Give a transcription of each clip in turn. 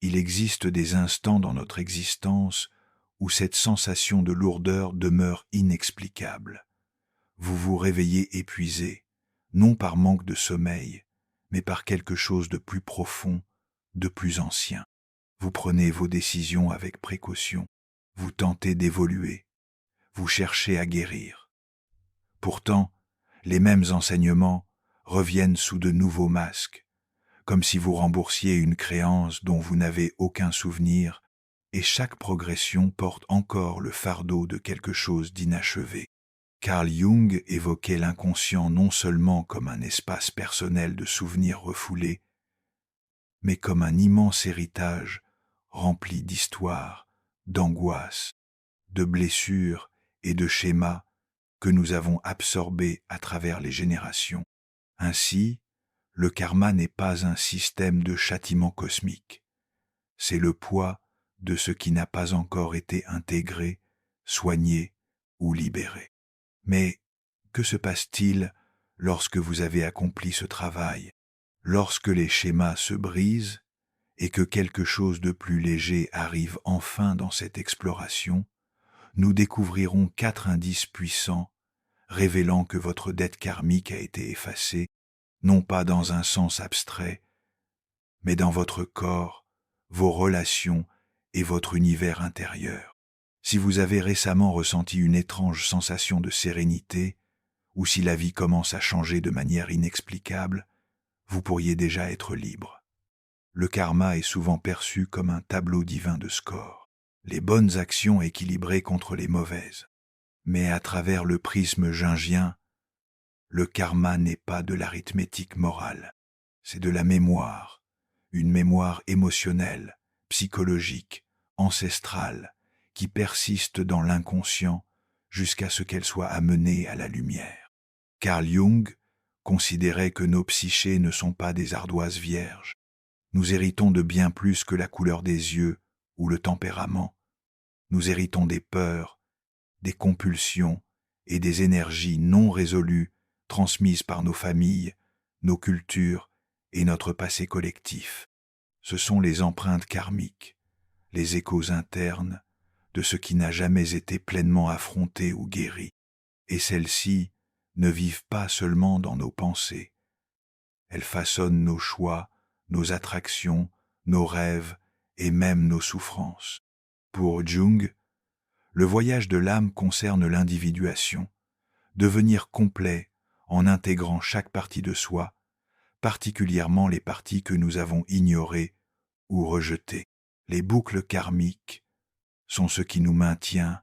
Il existe des instants dans notre existence où cette sensation de lourdeur demeure inexplicable. Vous vous réveillez épuisé, non par manque de sommeil, mais par quelque chose de plus profond, de plus ancien. Vous prenez vos décisions avec précaution, vous tentez d'évoluer, vous cherchez à guérir. Pourtant, les mêmes enseignements reviennent sous de nouveaux masques, comme si vous remboursiez une créance dont vous n'avez aucun souvenir, et chaque progression porte encore le fardeau de quelque chose d'inachevé. Carl Jung évoquait l'inconscient non seulement comme un espace personnel de souvenirs refoulés, mais comme un immense héritage rempli d'histoires, d'angoisses, de blessures et de schémas que nous avons absorbés à travers les générations. Ainsi, le karma n'est pas un système de châtiment cosmique. C'est le poids de ce qui n'a pas encore été intégré, soigné ou libéré. Mais que se passe-t-il lorsque vous avez accompli ce travail, lorsque les schémas se brisent et que quelque chose de plus léger arrive enfin dans cette exploration? Nous découvrirons 4 indices puissants révélant que votre dette karmique a été effacée, non pas dans un sens abstrait, mais dans votre corps, vos relations et votre univers intérieur. Si vous avez récemment ressenti une étrange sensation de sérénité, ou si la vie commence à changer de manière inexplicable, vous pourriez déjà être libre. Le karma est souvent perçu comme un tableau divin de score, les bonnes actions équilibrées contre les mauvaises. Mais à travers le prisme jungien, le karma n'est pas de l'arithmétique morale, c'est de la mémoire, une mémoire émotionnelle, psychologique, ancestrale, qui persiste dans l'inconscient jusqu'à ce qu'elle soit amenée à la lumière. Carl Jung considérait que nos psychés ne sont pas des ardoises vierges. Nous héritons de bien plus que la couleur des yeux ou le tempérament. Nous héritons des peurs, des compulsions et des énergies non résolues transmises par nos familles, nos cultures et notre passé collectif. Ce sont les empreintes karmiques, les échos internes de ce qui n'a jamais été pleinement affronté ou guéri. Et celles-ci ne vivent pas seulement dans nos pensées. Elles façonnent nos choix, nos attractions, nos rêves et même nos souffrances. Pour Jung, le voyage de l'âme concerne l'individuation, devenir complet en intégrant chaque partie de soi, particulièrement les parties que nous avons ignorées ou rejetées. Les boucles karmiques sont ce qui nous maintient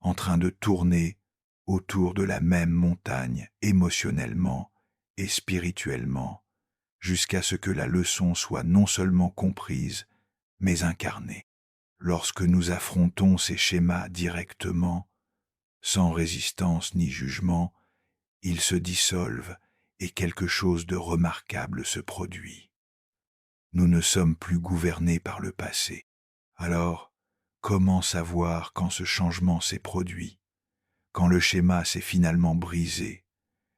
en train de tourner autour de la même montagne émotionnellement et spirituellement, jusqu'à ce que la leçon soit non seulement comprise, mais incarnée. Lorsque nous affrontons ces schémas directement, sans résistance ni jugement, ils se dissolvent et quelque chose de remarquable se produit. Nous ne sommes plus gouvernés par le passé. Alors, comment savoir quand ce changement s'est produit, quand le schéma s'est finalement brisé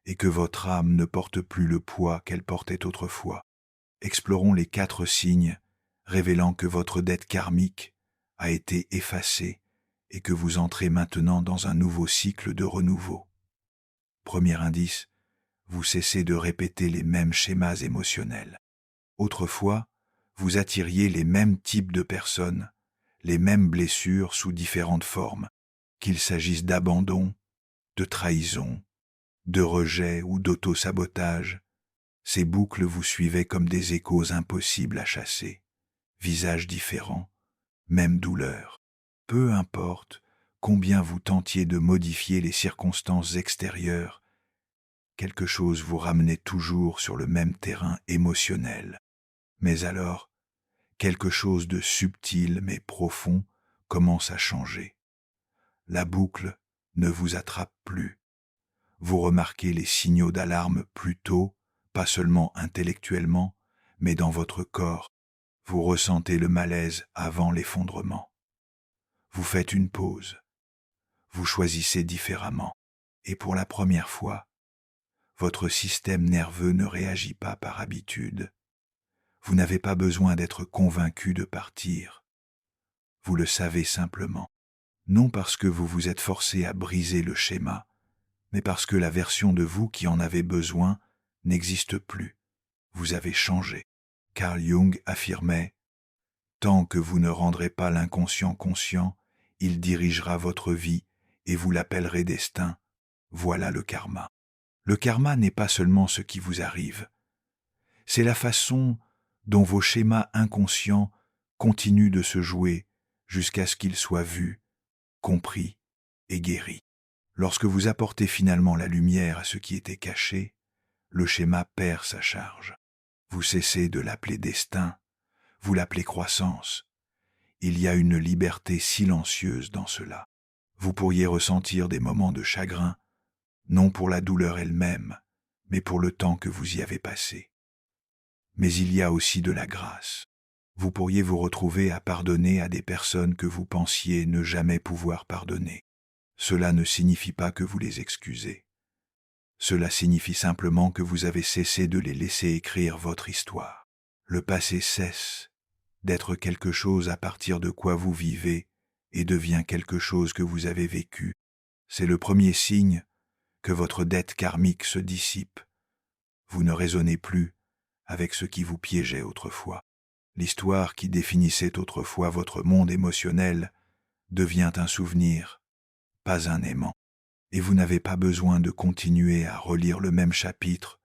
et que votre âme ne porte plus le poids qu'elle portait autrefois? Explorons les 4 signes révélant que votre dette karmique a été effacée et que vous entrez maintenant dans un nouveau cycle de renouveau. Premier indice, vous cessez de répéter les mêmes schémas émotionnels. Autrefois, vous attiriez les mêmes types de personnes, les mêmes blessures sous différentes formes, qu'il s'agisse d'abandon, de trahison, de rejet ou d'auto-sabotage. Ces boucles vous suivaient comme des échos impossibles à chasser. Visages différents, même douleur. Peu importe combien vous tentiez de modifier les circonstances extérieures, quelque chose vous ramenait toujours sur le même terrain émotionnel. Mais alors, quelque chose de subtil mais profond commence à changer. La boucle ne vous attrape plus. Vous remarquez les signaux d'alarme plus tôt, pas seulement intellectuellement, mais dans votre corps. Vous ressentez le malaise avant l'effondrement. Vous faites une pause. Vous choisissez différemment. Et pour la première fois, votre système nerveux ne réagit pas par habitude. Vous n'avez pas besoin d'être convaincu de partir. Vous le savez simplement. Non parce que vous vous êtes forcé à briser le schéma, mais parce que la version de vous qui en avait besoin n'existe plus. Vous avez changé. Carl Jung affirmait « Tant que vous ne rendrez pas l'inconscient conscient, il dirigera votre vie et vous l'appellerez destin. Voilà le karma. » Le karma n'est pas seulement ce qui vous arrive. C'est la façon dont vos schémas inconscients continuent de se jouer jusqu'à ce qu'ils soient vus, compris et guéris. Lorsque vous apportez finalement la lumière à ce qui était caché, le schéma perd sa charge. Vous cessez de l'appeler destin, vous l'appelez croissance. Il y a une liberté silencieuse dans cela. Vous pourriez ressentir des moments de chagrin, non pour la douleur elle-même, mais pour le temps que vous y avez passé. Mais il y a aussi de la grâce. Vous pourriez vous retrouver à pardonner à des personnes que vous pensiez ne jamais pouvoir pardonner. Cela ne signifie pas que vous les excusez. Cela signifie simplement que vous avez cessé de les laisser écrire votre histoire. Le passé cesse d'être quelque chose à partir de quoi vous vivez et devient quelque chose que vous avez vécu. C'est le premier signe que votre dette karmique se dissipe. Vous ne raisonnez plus avec ce qui vous piégeait autrefois. L'histoire qui définissait autrefois votre monde émotionnel devient un souvenir, pas un aimant. Et vous n'avez pas besoin de continuer à relire le même chapitre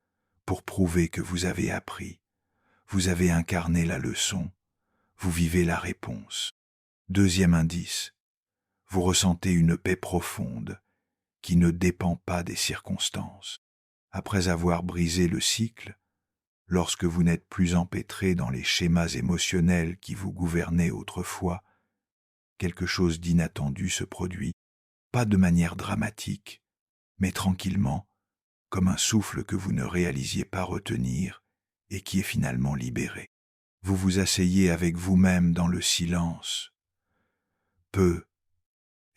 pour prouver que vous avez appris. Vous avez incarné la leçon, vous vivez la réponse. Deuxième indice, vous ressentez une paix profonde qui ne dépend pas des circonstances. Après avoir brisé le cycle, lorsque vous n'êtes plus empêtré dans les schémas émotionnels qui vous gouvernaient autrefois, quelque chose d'inattendu se produit, pas de manière dramatique, mais tranquillement, comme un souffle que vous ne réalisiez pas retenir et qui est finalement libéré. Vous vous asseyez avec vous-même dans le silence. Peut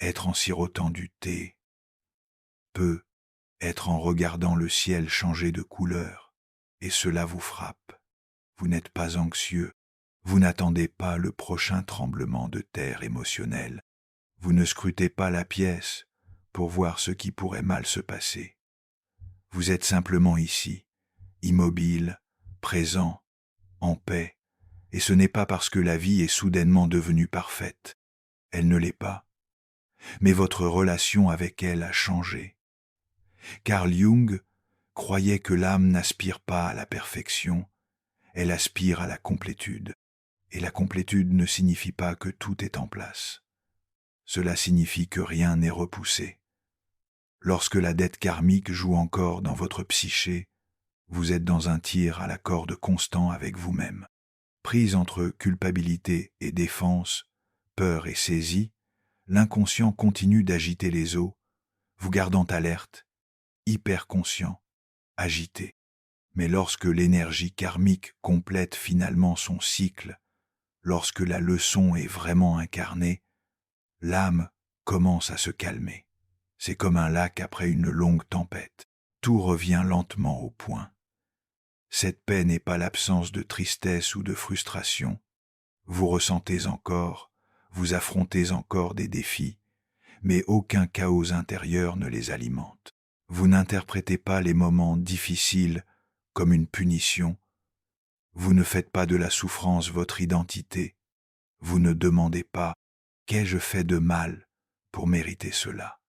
être en sirotant du thé, peut être en regardant le ciel changer de couleur, et cela vous frappe. Vous n'êtes pas anxieux, vous n'attendez pas le prochain tremblement de terre émotionnel, vous ne scrutez pas la pièce pour voir ce qui pourrait mal se passer. Vous êtes simplement ici, immobile, présent, en paix, et ce n'est pas parce que la vie est soudainement devenue parfaite. Elle ne l'est pas. Mais votre relation avec elle a changé. Carl Jung croyait que l'âme n'aspire pas à la perfection, elle aspire à la complétude. Et la complétude ne signifie pas que tout est en place. Cela signifie que rien n'est repoussé. Lorsque la dette karmique joue encore dans votre psyché, vous êtes dans un tir à la corde constant avec vous-même. Prise entre culpabilité et défense, peur et saisie, l'inconscient continue d'agiter les eaux, vous gardant alerte, hyper conscient, agité. Mais lorsque l'énergie karmique complète finalement son cycle, lorsque la leçon est vraiment incarnée, l'âme commence à se calmer. C'est comme un lac après une longue tempête. Tout revient lentement au point. Cette paix n'est pas l'absence de tristesse ou de frustration. Vous ressentez encore, vous affrontez encore des défis, mais aucun chaos intérieur ne les alimente. Vous n'interprétez pas les moments difficiles comme une punition. Vous ne faites pas de la souffrance votre identité. Vous ne demandez pas « qu'ai-je fait de mal pour mériter cela ?»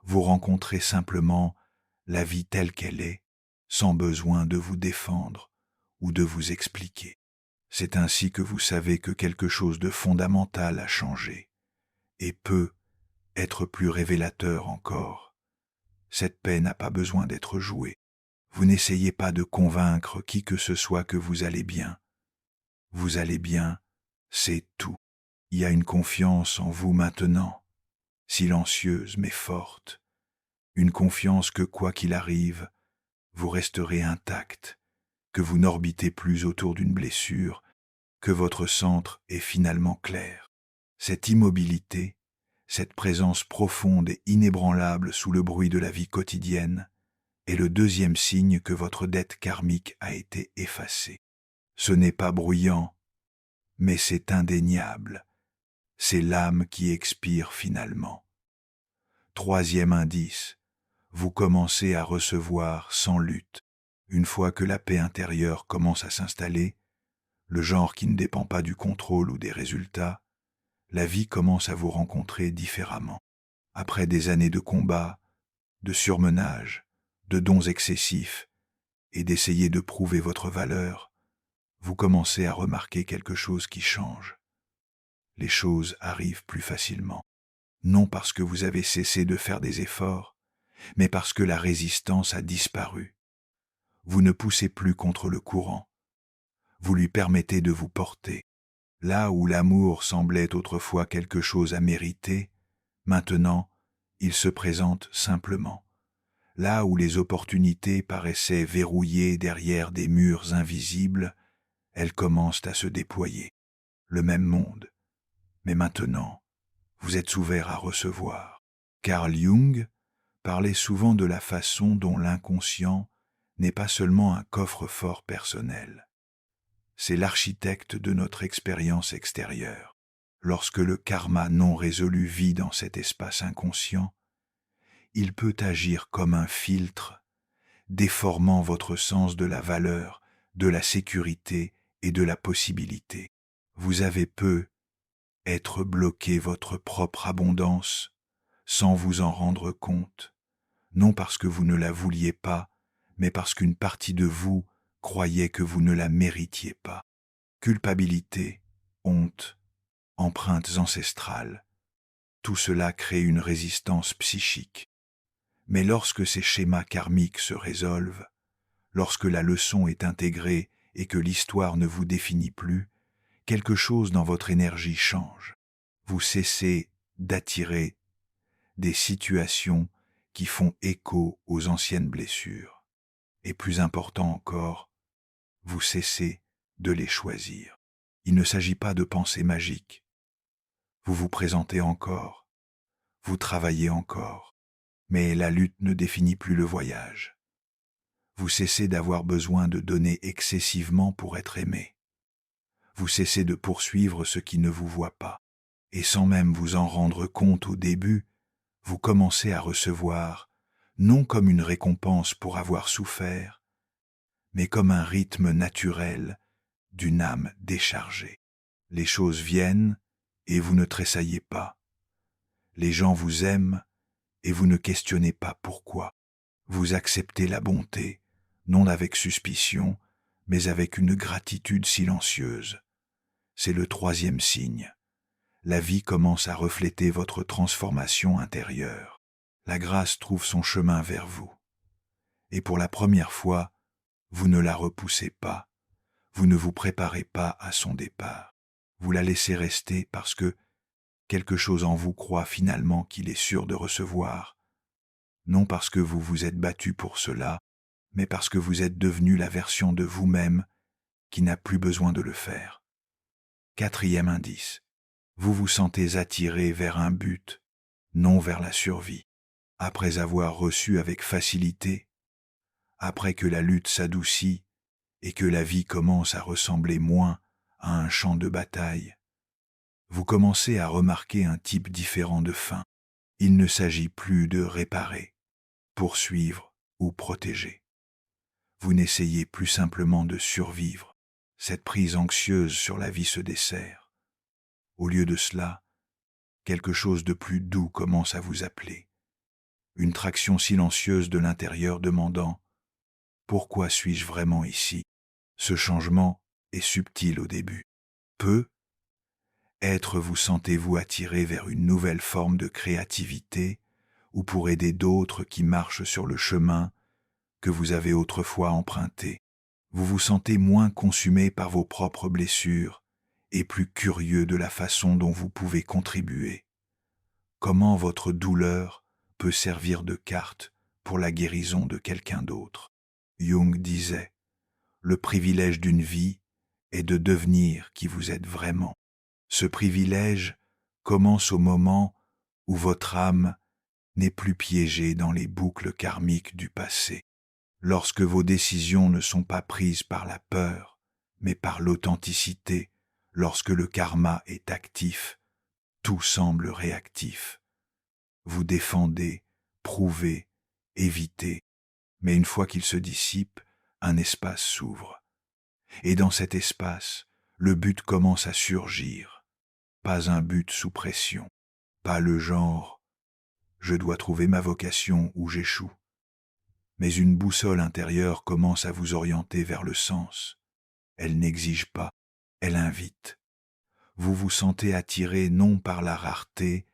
Vous rencontrez simplement la vie telle qu'elle est, sans besoin de vous défendre ou de vous expliquer. C'est ainsi que vous savez que quelque chose de fondamental a changé et peut être plus révélateur encore. Cette paix n'a pas besoin d'être jouée. Vous n'essayez pas de convaincre qui que ce soit que vous allez bien. Vous allez bien, c'est tout. Il y a une confiance en vous maintenant, silencieuse mais forte. Une confiance que quoi qu'il arrive, vous resterez intact, que vous n'orbitez plus autour d'une blessure, que votre centre est finalement clair. Cette immobilité, cette présence profonde et inébranlable sous le bruit de la vie quotidienne, est le deuxième signe que votre dette karmique a été effacée. Ce n'est pas bruyant, mais c'est indéniable. C'est l'âme qui expire finalement. Troisième indice, vous commencez à recevoir sans lutte. Une fois que la paix intérieure commence à s'installer, le genre qui ne dépend pas du contrôle ou des résultats, la vie commence à vous rencontrer différemment. Après des années de combat, de surmenage, de dons excessifs, et d'essayer de prouver votre valeur, vous commencez à remarquer quelque chose qui change. Les choses arrivent plus facilement. Non parce que vous avez cessé de faire des efforts, mais parce que la résistance a disparu. Vous ne poussez plus contre le courant. Vous lui permettez de vous porter. Là où l'amour semblait autrefois quelque chose à mériter, maintenant, il se présente simplement. Là où les opportunités paraissaient verrouillées derrière des murs invisibles, elles commencent à se déployer. Le même monde. Mais maintenant, vous êtes ouvert à recevoir. Carl Jung parlait souvent de la façon dont l'inconscient n'est pas seulement un coffre-fort personnel. C'est l'architecte de notre expérience extérieure. Lorsque le karma non résolu vit dans cet espace inconscient, il peut agir comme un filtre, déformant votre sens de la valeur, de la sécurité et de la possibilité. Vous avez être bloqué votre propre abondance sans vous en rendre compte, non parce que vous ne la vouliez pas, mais parce qu'une partie de vous croyait que vous ne la méritiez pas. Culpabilité, honte, empreintes ancestrales, tout cela crée une résistance psychique. Mais lorsque ces schémas karmiques se résolvent, lorsque la leçon est intégrée et que l'histoire ne vous définit plus, quelque chose dans votre énergie change. Vous cessez d'attirer des situations qui font écho aux anciennes blessures. Et plus important encore, vous cessez de les choisir. Il ne s'agit pas de pensée magique. Vous vous présentez encore, vous travaillez encore, mais la lutte ne définit plus le voyage. Vous cessez d'avoir besoin de donner excessivement pour être aimé. Vous cessez de poursuivre ce qui ne vous voit pas. Et sans même vous en rendre compte au début, vous commencez à recevoir, non comme une récompense pour avoir souffert, mais comme un rythme naturel d'une âme déchargée. Les choses viennent et vous ne tressaillez pas. Les gens vous aiment et vous ne questionnez pas pourquoi. Vous acceptez la bonté, non avec suspicion, mais avec une gratitude silencieuse. C'est le troisième signe. La vie commence à refléter votre transformation intérieure. La grâce trouve son chemin vers vous. Et pour la première fois, vous ne la repoussez pas. Vous ne vous préparez pas à son départ. Vous la laissez rester parce que quelque chose en vous croit finalement qu'il est sûr de recevoir, non parce que vous vous êtes battu pour cela, mais parce que vous êtes devenu la version de vous-même qui n'a plus besoin de le faire. Quatrième indice. Vous vous sentez attiré vers un but, non vers la survie. Après avoir reçu avec facilité, après que la lutte s'adoucit et que la vie commence à ressembler moins à un champ de bataille, vous commencez à remarquer un type différent de fin. Il ne s'agit plus de réparer, poursuivre ou protéger. Vous n'essayez plus simplement de survivre. Cette prise anxieuse sur la vie se dessert. Au lieu de cela, quelque chose de plus doux commence à vous appeler. Une traction silencieuse de l'intérieur demandant « Pourquoi suis-je vraiment ici ?» Ce changement est subtil au début. Vous sentez-vous attiré vers une nouvelle forme de créativité ou pour aider d'autres qui marchent sur le chemin que vous avez autrefois emprunté. Vous vous sentez moins consumé par vos propres blessures et plus curieux de la façon dont vous pouvez contribuer. Comment votre douleur peut servir de carte pour la guérison de quelqu'un d'autre. Jung disait, le privilège d'une vie est de devenir qui vous êtes vraiment. Ce privilège commence au moment où votre âme n'est plus piégée dans les boucles karmiques du passé. Lorsque vos décisions ne sont pas prises par la peur, mais par l'authenticité. Lorsque le karma est actif, tout semble réactif. Vous défendez, prouvez, évitez, mais une fois qu'il se dissipe, un espace s'ouvre. Et dans cet espace, le but commence à surgir. Pas un but sous pression, pas le genre « je dois trouver ma vocation ou j'échoue ». Mais une boussole intérieure commence à vous orienter vers le sens. Elle n'exige pas, elle invite. Vous vous sentez attiré non par la rareté,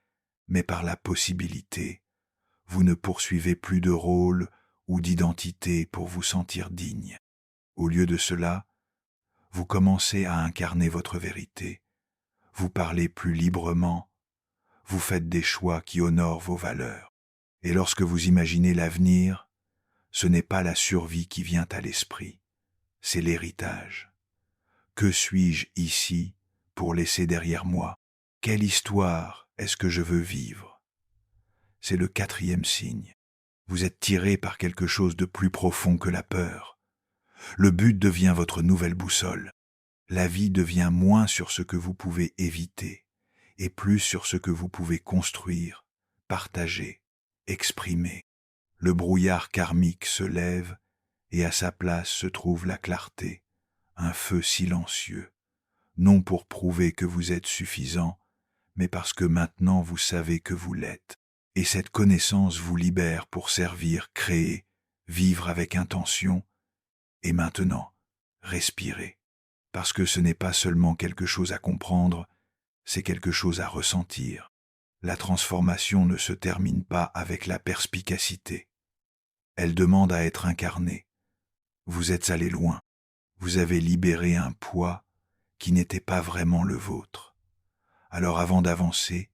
mais par la possibilité. Vous ne poursuivez plus de rôle ou d'identité pour vous sentir digne. Au lieu de cela, vous commencez à incarner votre vérité. Vous parlez plus librement. Vous faites des choix qui honorent vos valeurs. Et lorsque vous imaginez l'avenir, ce n'est pas la survie qui vient à l'esprit, c'est l'héritage. Que suis-je ici pour laisser derrière moi? Quelle histoire est-ce que je veux vivre? C'est le 4e signe. Vous êtes tiré par quelque chose de plus profond que la peur. Le but devient votre nouvelle boussole. La vie devient moins sur ce que vous pouvez éviter et plus sur ce que vous pouvez construire, partager, exprimer. Le brouillard karmique se lève et à sa place se trouve la clarté, un feu silencieux, non pour prouver que vous êtes suffisant, mais parce que maintenant vous savez que vous l'êtes. Et cette connaissance vous libère pour servir, créer, vivre avec intention, et maintenant, respirer. Parce que ce n'est pas seulement quelque chose à comprendre, c'est quelque chose à ressentir. La transformation ne se termine pas avec la perspicacité. Elle demande à être incarnée. Vous êtes allé loin. Vous avez libéré un poids qui n'était pas vraiment le vôtre. Alors avant d'avancer,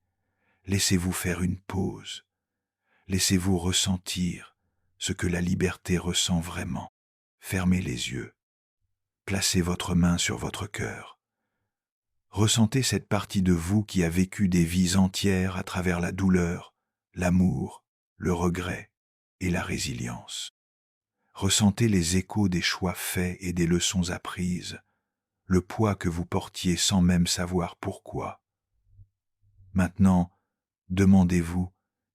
laissez-vous faire une pause. Laissez-vous ressentir ce que la liberté ressent vraiment. Fermez les yeux. Placez votre main sur votre cœur. Ressentez cette partie de vous qui a vécu des vies entières à travers la douleur, l'amour, le regret et la résilience. Ressentez les échos des choix faits et des leçons apprises, le poids que vous portiez sans même savoir pourquoi. Maintenant, demandez-vous,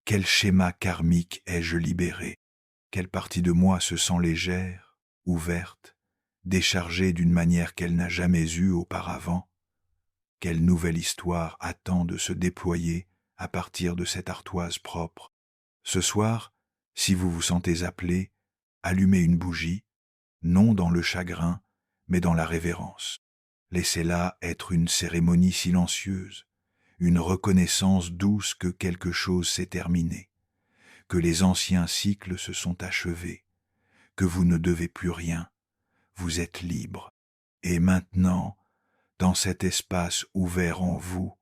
quel schéma karmique ai-je libéré? Quelle partie de moi se sent légère, ouverte, déchargée d'une manière qu'elle n'a jamais eue auparavant? Quelle nouvelle histoire attend de se déployer à partir de cette ardoise propre? Ce soir, si vous vous sentez appelé, allumez une bougie, non dans le chagrin, mais dans la révérence. Laissez-la être une cérémonie silencieuse, une reconnaissance douce que quelque chose s'est terminé, que les anciens cycles se sont achevés, que vous ne devez plus rien, vous êtes libre. Et maintenant, dans cet espace ouvert en vous,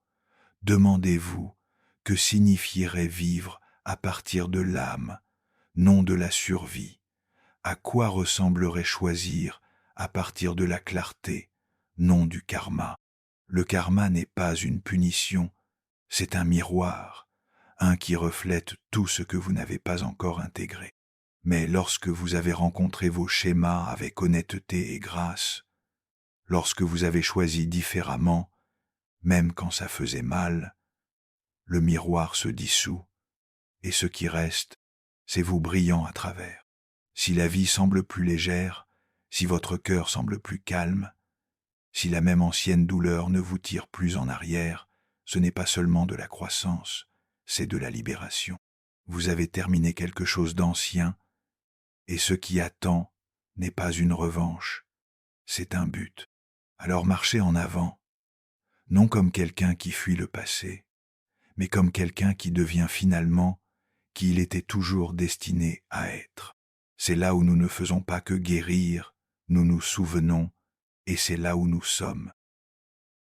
demandez-vous que signifierait vivre à partir de l'âme, non de la survie. À quoi ressemblerait choisir à partir de la clarté, non du karma? Le karma n'est pas une punition, c'est un miroir, un qui reflète tout ce que vous n'avez pas encore intégré. Mais lorsque vous avez rencontré vos schémas avec honnêteté et grâce, lorsque vous avez choisi différemment, même quand ça faisait mal, le miroir se dissout, et ce qui reste, c'est vous brillant à travers. Si la vie semble plus légère, si votre cœur semble plus calme, si la même ancienne douleur ne vous tire plus en arrière, ce n'est pas seulement de la croissance, c'est de la libération. Vous avez terminé quelque chose d'ancien, et ce qui attend n'est pas une revanche, c'est un but. Alors marchez en avant, non comme quelqu'un qui fuit le passé, mais comme quelqu'un qui devient finalement qui il était toujours destiné à être. C'est là où nous ne faisons pas que guérir, nous nous souvenons, et c'est là où nous sommes.